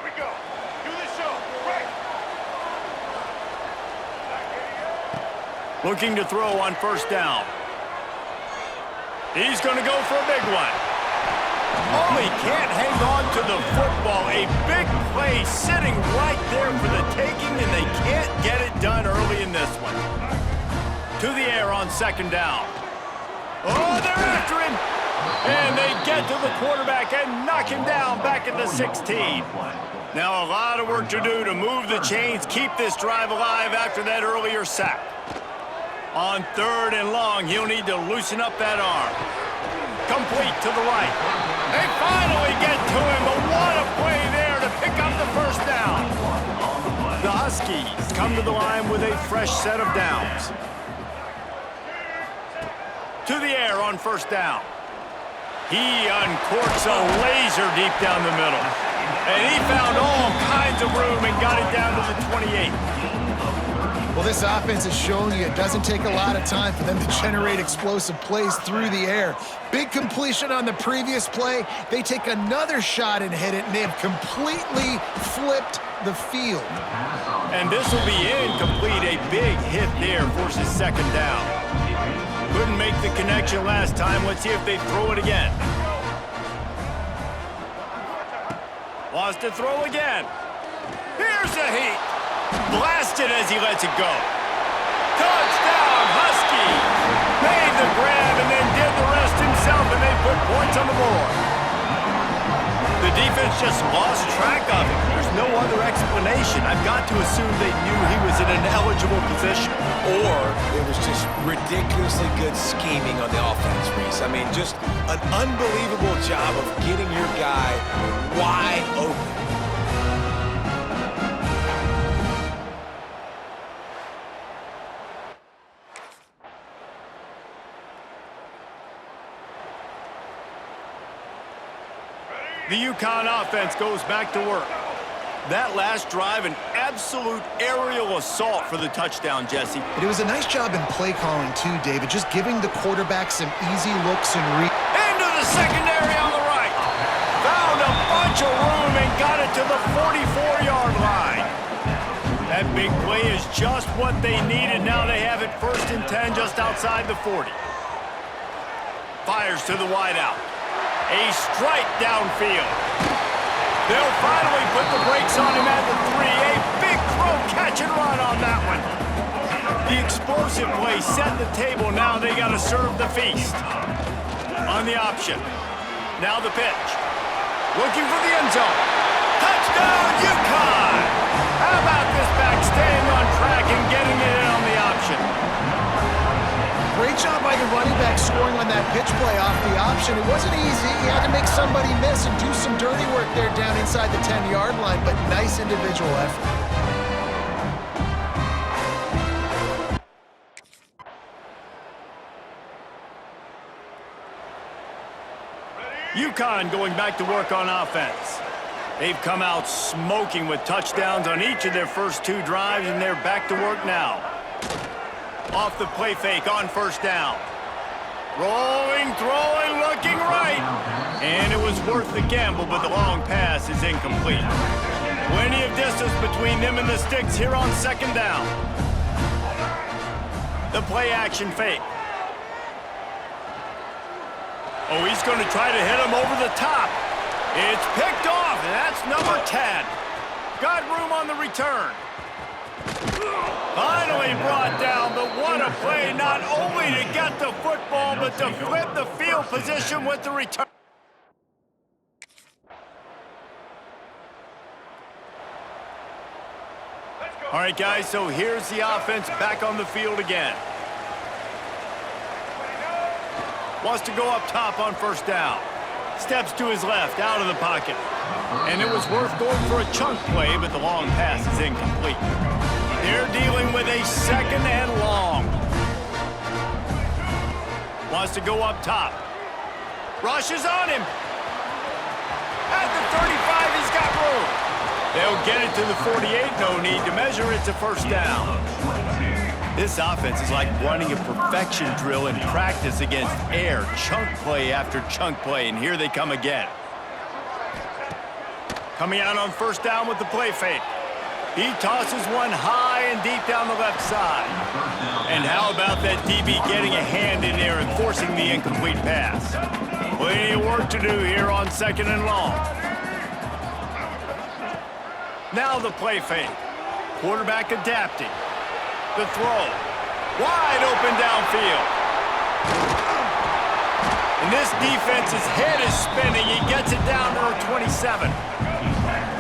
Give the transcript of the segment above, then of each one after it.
Here we go. Do the show. Right. Looking to throw on first down. He's going to go for a big one. Oh, he can't hang on to the football. A big play sitting right there for the taking, and they can't get it done early in this one. To the air on second down. Oh, they're after him. And they get to the quarterback and knock him down back at the 16. Now a lot of work to do to move the chains, keep this drive alive after that earlier sack. On third and long, he'll need to loosen up that arm. Complete to the right. They finally get to him, but what a play there to pick up the first down. The Huskies come to the line with a fresh set of downs. To the air on first down. He uncorks a laser deep down the middle. And he found all kinds of room and got it down to the 28. Well, this offense has shown you it doesn't take a lot of time for them to generate explosive plays through the air. Big completion on the previous play. They take another shot and hit it, and they have completely flipped the field. And this will be incomplete. A big hit there forces second down. Couldn't make the connection last time. Let's see if they throw it again. Wants to throw again. Here's a heat. Blasted as he lets it go. Touchdown, Huskies! Made the grab and then did the rest himself, and they put points on the board. The defense just lost track of him. There's no other explanation. I've got to assume they knew he was in an eligible position. Or it was just ridiculously good scheming on the offense, Reese. I mean, just an unbelievable job of getting your guy wide open. The UConn offense goes back to work. That last drive, an absolute aerial assault for the touchdown, Jesse. But it was a nice job in play calling, too, David, just giving the quarterback some easy looks and Into the secondary on the right. Found a bunch of room and got it to the 44-yard line. That big play is just what they needed. Now they have it 1st and 10 just outside the 40. Fires to the wideout. A strike downfield. They'll finally put the brakes on him at the 3. A big throw, catch and run on that one. The explosive play set the table. Now they got to serve the feast. On the option. Now the pitch. Looking for the end zone. Touchdown, UConn! How about this back staying on track and getting it in on the option? Great job by the running back scoring on that pitch play off the option. It wasn't easy. He had to make somebody miss and do some dirty work there down inside the 10-yard line, but nice individual effort. UConn going back to work on offense. They've come out smoking with touchdowns on each of their first 2 drives, and they're back to work now. Off the play fake on first down. Rolling, throwing, looking right. And it was worth the gamble, but the long pass is incomplete. Plenty of distance between them and the sticks here on second down. The play action fake. Oh, he's going to try to hit him over the top. It's picked off, and that's number 10. Got room on the return. Finally brought down, but what a play, not only to get the football, but to flip the field position with the return. All right, guys, so here's the offense back on the field again. Wants to go up top on first down. Steps to his left, out of the pocket. And it was worth going for a chunk play, but the long pass is incomplete. They're dealing with a 2nd and long. Wants to go up top. Rushes on him. At the 35, he's got room. They'll get it to the 48. No need to measure. It's a first down. This offense is like running a perfection drill in practice against air. Chunk play after chunk play, and here they come again. Coming out on first down with the play fake. He tosses one high and deep down the left side. And how about that DB getting a hand in there and forcing the incomplete pass? Plenty of work to do here on 2nd and long. Now the play fake. Quarterback adapting. The throw. Wide open downfield. And this defense's head is spinning. He gets it down to the 27.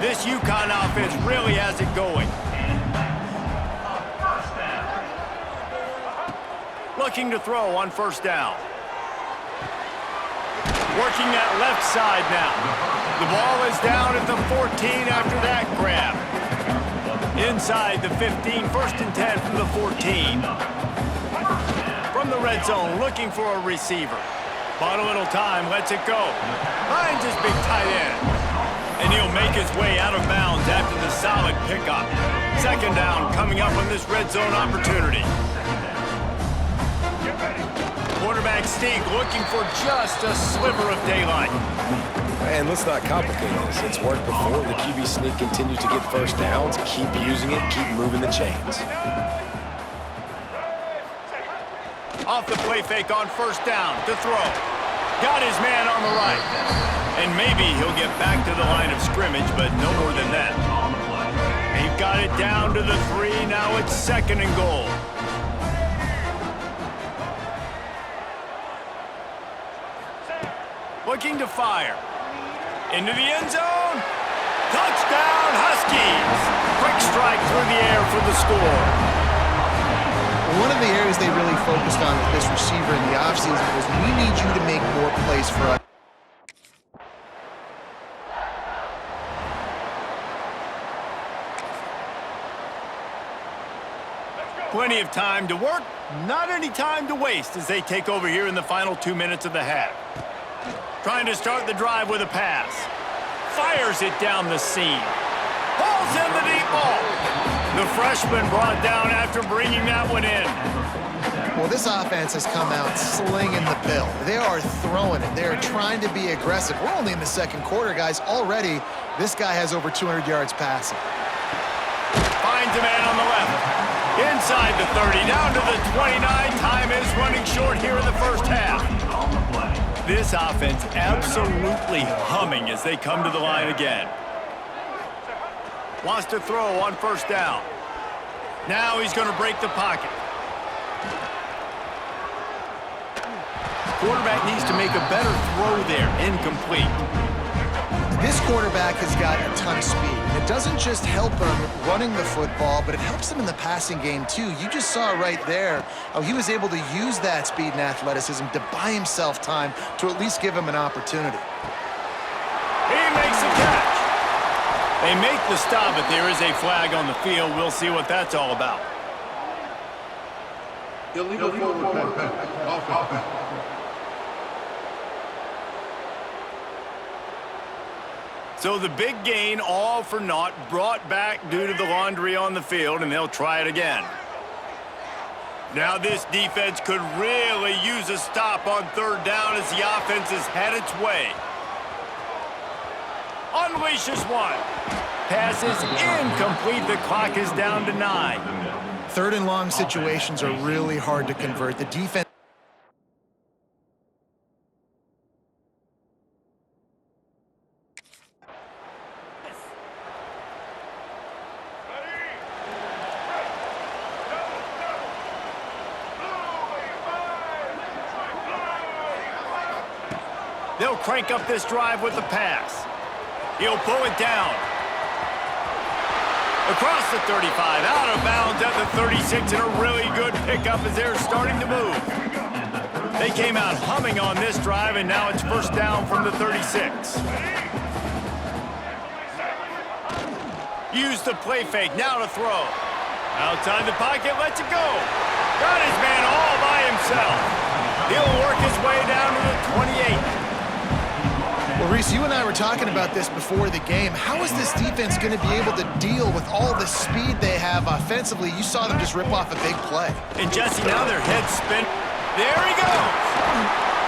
This UConn offense really has it going. Looking to throw on first down. Working that left side now. The ball is down at the 14 after that grab. Inside the 15, 1st and 10 from the 14. From the red zone, looking for a receiver. Bought a little time, lets it go. Finds his big tight end. And he'll make his way out of bounds after the solid pickup. 2nd down coming up on this red zone opportunity. Quarterback Stig looking for just a sliver of daylight. And let's not complicate this. It's worked before. The QB sneak continues to get first downs. Keep using it. Keep moving the chains. Off the play fake on first down to throw. Got his man on the right. And maybe he'll get back to the line of scrimmage, but no more than that. They've got it down to the 3. Now it's 2nd and goal. Looking to fire. Into the end zone. Touchdown, Huskies. Quick strike through the air for the score. One of the areas they really focused on with this receiver in the offseason was we need you to make more plays for us. Plenty of time to work, not any time to waste as they take over here in the final 2 minutes of the half. Trying to start the drive with a pass. Fires it down the seam. Ball's in the deep ball. The freshman brought down after bringing that one in. Well, this offense has come out slinging the pill. They are throwing it. They are trying to be aggressive. We're only in the 2nd quarter, guys. Already, this guy has over 200 yards passing. Finds a man on the left. Inside the 30, down to the 29. Time is running short here in the first half. This offense absolutely humming as they come to the line again. Wants to throw on first down. Now he's going to break the pocket. Quarterback needs to make a better throw there. Incomplete. This quarterback has got a ton of speed. It doesn't just help him running the football, but it helps him in the passing game, too. You just saw right there how he was able to use that speed and athleticism to buy himself time to at least give him an opportunity. He makes the catch. They make the stop, but there is a flag on the field. We'll see what that's all about. Illegal forward pass. Offense. So the big gain, all for naught, brought back due to the laundry on the field, and they'll try it again. Now this defense could really use a stop on 3rd down as the offense has had its way. Unleashes one. Pass is incomplete. The clock is down to 9. 3rd and long situations are really hard to convert. The defense... They'll crank up this drive with the pass. He'll pull it down. Across the 35, out of bounds at the 36, and a really good pickup as they're starting to move. They came out humming on this drive, and now it's first down from the 36. Use the play fake, now to throw. Outside the pocket, lets it go. Got his man all by himself. He'll work his way down to the 28. Well, Reese, you and I were talking about this before the game. How is this defense going to be able to deal with all the speed they have offensively? You saw them just rip off a big play. And Jesse, now their heads spin. There he goes.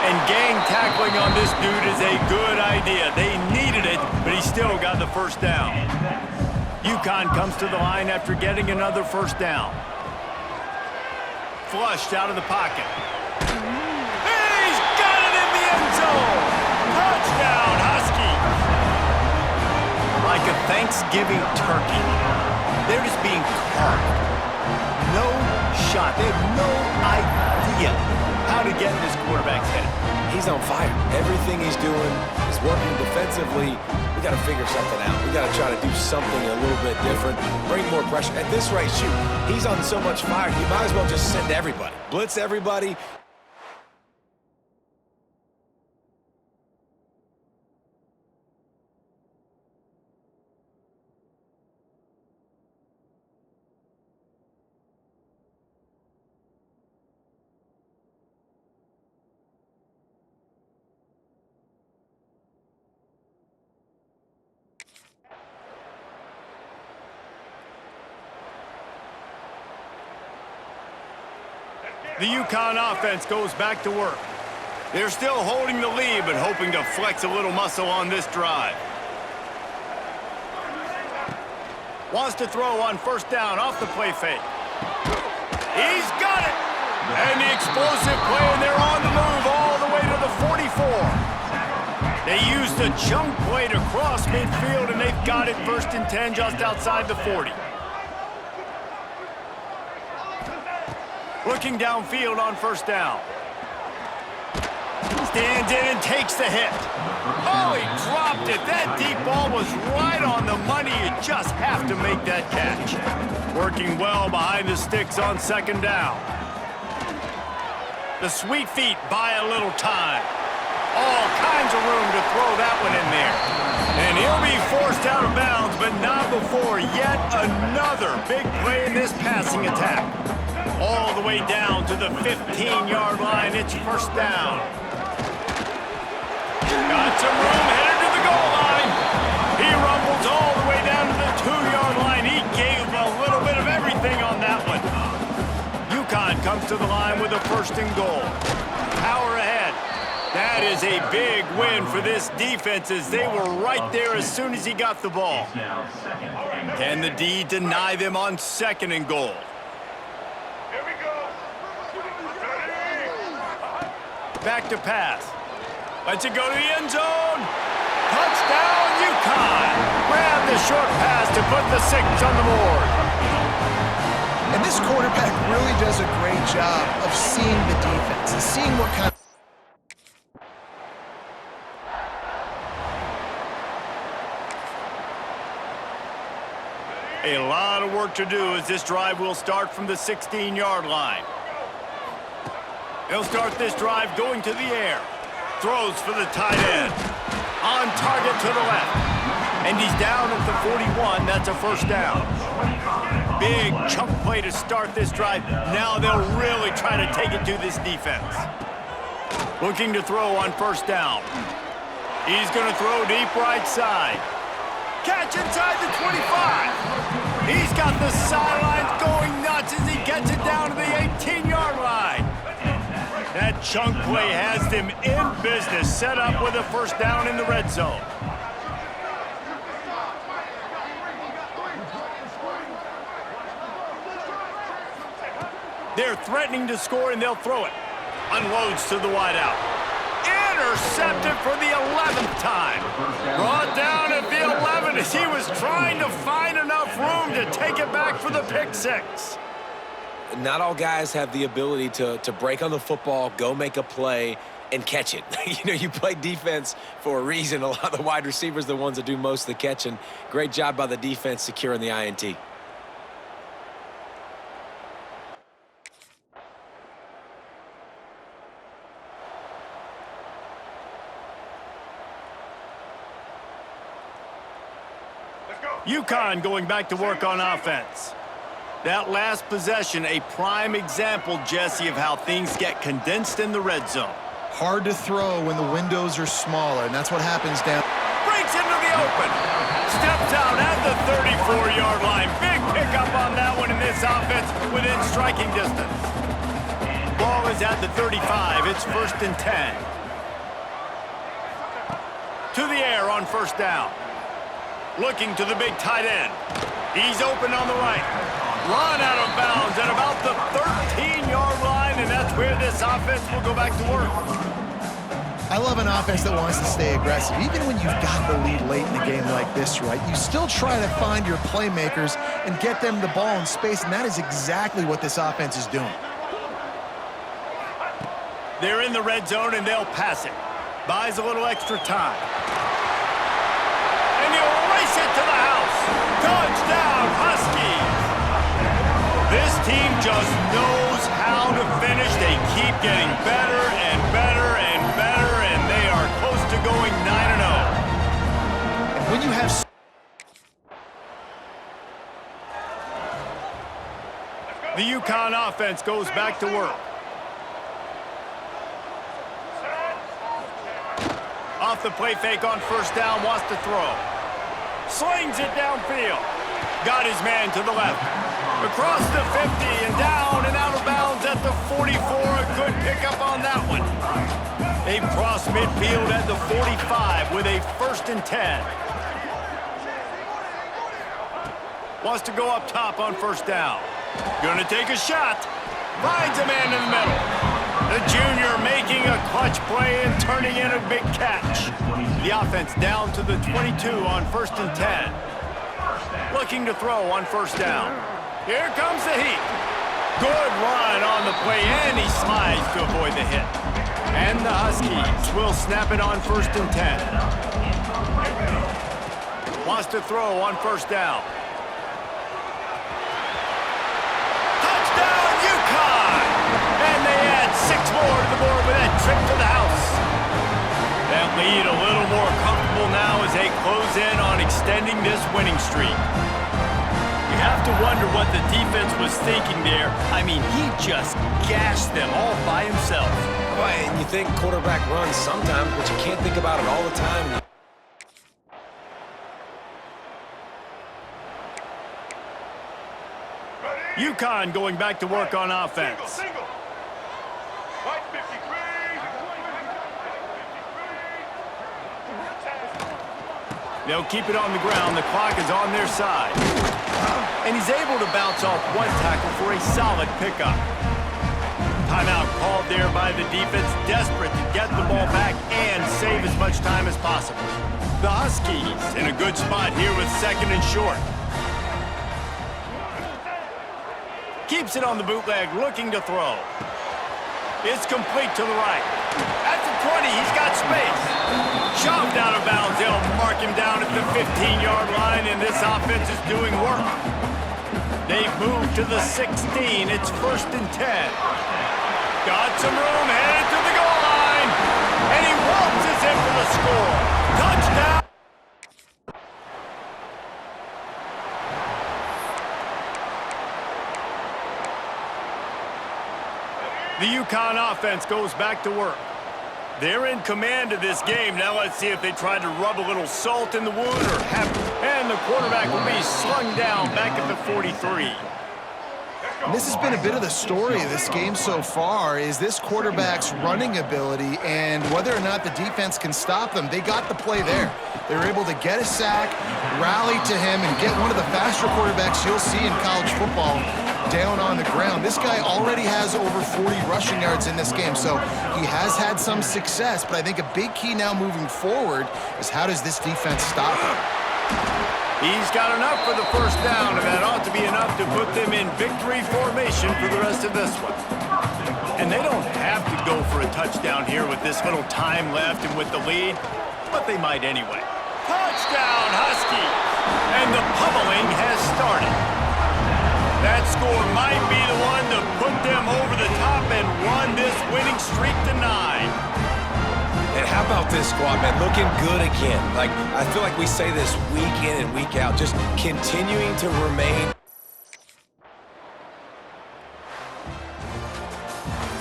And gang tackling on this dude is a good idea. They needed it, but he still got the first down. UConn comes to the line after getting another first down. Flushed out of the pocket. He's got it in the end zone! Touchdown, Huskies! Like a Thanksgiving turkey, they're just being carved. No shot. They have no idea how to get in this quarterback's head. He's on fire. Everything he's doing is working defensively. We got to figure something out. We got to try to do something a little bit different, bring more pressure. At this rate, shoot, he's on so much fire, you might as well just send everybody. Blitz everybody. The UConn offense goes back to work. They're still holding the lead, but hoping to flex a little muscle on this drive. Wants to throw on first down off the play fake. He's got it! And the explosive play, and they're on the move all the way to the 44. They used a chunk play to cross midfield, and they've got it 1st and 10 just outside the 40. Looking downfield on first down. Stands in and takes the hit. Oh, he dropped it. That deep ball was right on the money. You just have to make that catch. Working well behind the sticks on 2nd down. The sweet feet buy a little time. All kinds of room to throw that one in there. And he'll be forced out of bounds, but not before yet another big play in this passing attack. All the way down to the 15-yard line. It's first down. Got some room, headed to the goal line. He rumbles all the way down to the 2-yard line. He gave a little bit of everything on that one. UConn comes to the line with a 1st and goal. Power ahead. That is a big win for this defense as they were right there as soon as he got the ball. Can the D deny them on 2nd and goal? Back to pass. Lets it go to the end zone. Touchdown, UConn. Grab the short pass to put the 6 on the board. And this quarterback really does a great job of seeing the defense and seeing what kind of... A lot of work to do as this drive will start from the 16-yard line. He'll start this drive going to the air. Throws for the tight end. On target to the left. And he's down at the 41. That's a first down. Big chunk play to start this drive. Now they'll really try to take it to this defense. Looking to throw on first down. He's going to throw deep right side. Catch inside the 25. He's got the sidelines going nuts as he gets it down to the 18-yard line. That chunk play has them in business, set up with a first down in the red zone. They're threatening to score, and they'll throw it. Unloads to the wideout. Intercepted for the 11th time. Brought down at the 11 as he was trying to find enough room to take it back for the pick 6. Not all guys have the ability to break on the football, go make a play, and catch it. You play defense for a reason. A lot of the wide receivers are the ones that do most of the catching. Great job by the defense securing the INT. UConn going back to work on offense. That last possession, a prime example, Jesse, of how things get condensed in the red zone. Hard to throw when the windows are smaller, and that's what happens down. Breaks into the open. Steps out at the 34-yard line. Big pickup on that one in this offense within striking distance. ball is at the 35. It's 1st and 10. To the air on 1st down. Looking to the big tight end. He's open on the right. Run out of bounds at about the 13-yard line, and that's where this offense will go back to work. I love an offense that wants to stay aggressive. Even when you've got the lead late in the game like this, right, you still try to find your playmakers and get them the ball in space, and that is exactly what this offense is doing. They're in the red zone, and they'll pass it. Buys a little extra time. And he'll race it to the house. Touchdown, Huskies! This team just knows how to finish. They keep getting better and better and better, and they are close to going 9-0. And when you have... The UConn offense goes back to work. Off the play fake on 1st down, wants to throw. Slings it downfield. Got his man to the left. Across the 50 and down and out of bounds at the 44. A good pickup on that one. They've crossed midfield at the 45 with a 1st and 10. Wants to go up top on 1st down. Gonna take a shot. Finds a man in the middle. The junior making a clutch play and turning in a big catch. The offense down to the 22 on 1st and 10. Looking to throw on 1st down. Here comes the heat. Good run on the play, and he slides to avoid the hit. And the Huskies will snap it on 1st and 10. Wants to throw on 1st down. Touchdown, UConn! And they add 6 more to the board with that trip to the house. That lead a little more comfortable now as they close in on extending this winning streak. You have to wonder what the defense was thinking there. I mean, he just gashed them all by himself. Boy, and you think quarterback runs sometimes, but you can't think about it all the time. UConn going back to work on offense. They'll keep it on the ground. The clock is on their side. And he's able to bounce off one tackle for a solid pickup. Timeout called there by the defense, desperate to get the ball back and save as much time as possible. The Huskies in a good spot here with 2nd and short. Keeps it on the bootleg, looking to throw. It's complete to the right. At the 20, he's got space. Shoved out of bounds. They'll mark him down at the 15-yard line, and this offense is doing work. They've moved to the 16. It's 1st and 10. Got some room, headed to the goal line. And he waltzes in for the score. Touchdown. The UConn offense goes back to work. They're in command of this game. Now let's see if they try to rub a little salt in the wound or have... And the quarterback will be slung down back at the 43. And this has been a bit of the story of this game so far, is this quarterback's running ability and whether or not the defense can stop them. They got the play there. They were able to get a sack, rally to him, and get one of the faster quarterbacks you'll see in college football down on the ground. This guy already has over 40 rushing yards in this game, so he has had some success, but I think a big key now moving forward is how does this defense stop him? He's got enough for the 1st down, and that ought to be enough to put them in victory formation for the rest of this one. And they don't have to go for a touchdown here with this little time left and with the lead, but they might anyway. Touchdown, Huskies! And the pummeling has started. That score might be the one to put them over the top and run this winning streak to 9. And how about this squad, man? Looking good again. Like, I feel like we say this week in and week out, just continuing to remain.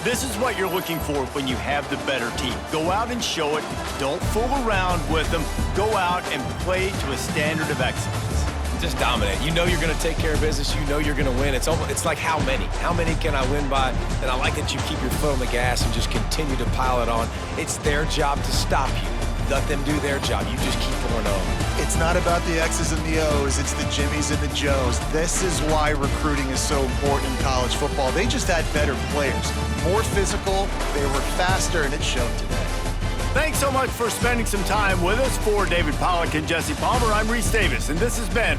This is what you're looking for when you have the better team. Go out and show it. Don't fool around with them. Go out and play to a standard of excellence. just dominate. You know you're going to take care of business. You know you're going to win. It's like how many? How many can I win by? And I like that you keep your foot on the gas and just continue to pile it on. It's their job to stop you. Let them do their job. You just keep pouring on. It's not about the X's and the O's. It's the Jimmies and the Joes. This is why recruiting is so important in college football. They just had better players, more physical, they were faster, and it showed today. Thanks so much for spending some time with us. For David Pollack and Jesse Palmer, I'm Reese Davis, and this has been